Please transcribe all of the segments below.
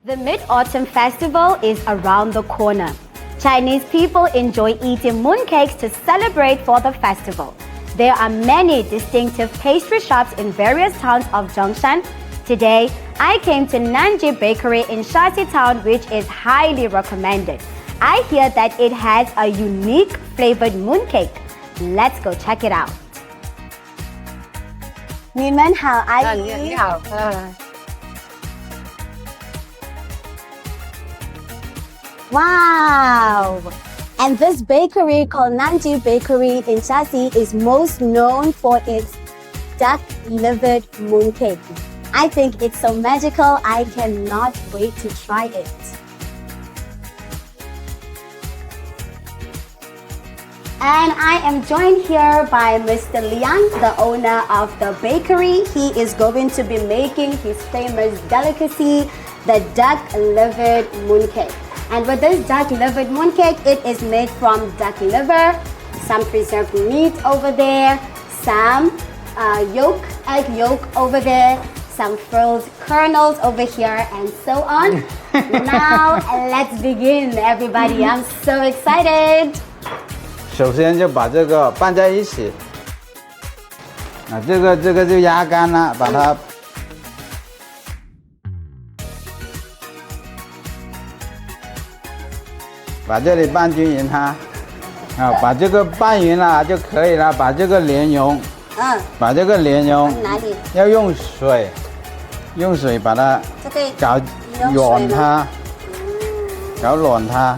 The Mid-Autumn Festival is around the corner. Chinese people enjoy eating mooncakes to celebrate for the festival. There are many distinctive pastry shops in various towns of Zhongshan. Today, I came to Nanji Bakery in Shaxi Town, which is highly recommended. I hear that it has a unique flavored mooncake. Let's go check it out. 你们好，阿姨。你好。Wow! And this bakery called Nanji Bakery in Shaxi is most known for its duck-livered mooncake. I think it's so magical, I cannot wait to try it. And I am joined here by Mr. Liang, the owner of the bakery. He is going to be making his famous delicacy, the duck-livered mooncake. And with this duck-livered mooncake, it is made from duck liver, some preserved meat over there, some egg yolk over there, some frozen kernels over here, and so on. Now, let's begin, everybody. I'm so excited. 首先就把这个拌在一起，这个就压干了，把它。把这里拌均匀它，把这个拌匀了就可以了。把这个莲蓉，把这个莲蓉哪里？要用水把它搞软它，搞软它，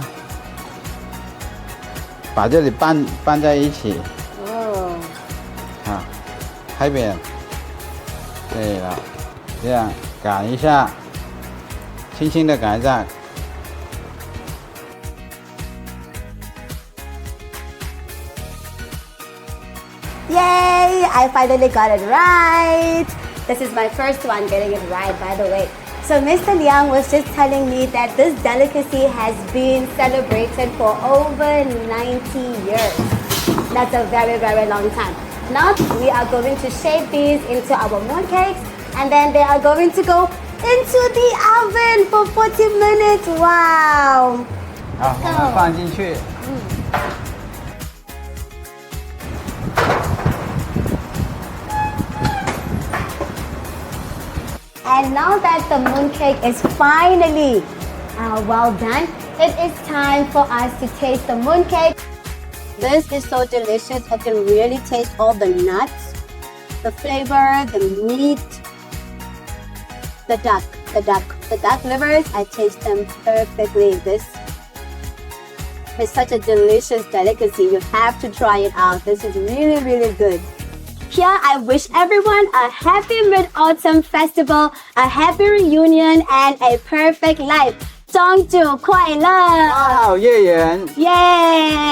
把这里拌在一起。哦。开扁，对了，这样擀一下，轻轻的擀一下。Yay! I finally got it right. This is my first one getting it right, by the way. So Mr. Liang was just telling me that this delicacy has been celebrated for over 90 years. That's a very, very long time. Now we are going to shape these into our mooncakes, and then they are going to go into the oven for 40 minutes. Wow! 好，我们放进去。And now that the mooncake is finally well done, it is time for us to taste the mooncake. This is so delicious. I can really taste all the nuts, the flavor, the meat, the duck livers. I taste them perfectly. This is such a delicious delicacy. You have to try it out. This is really, really good. Here, I wish everyone a happy Mid-Autumn Festival, a happy reunion, and a perfect life. 中秋快乐！花好月圆！ Yay!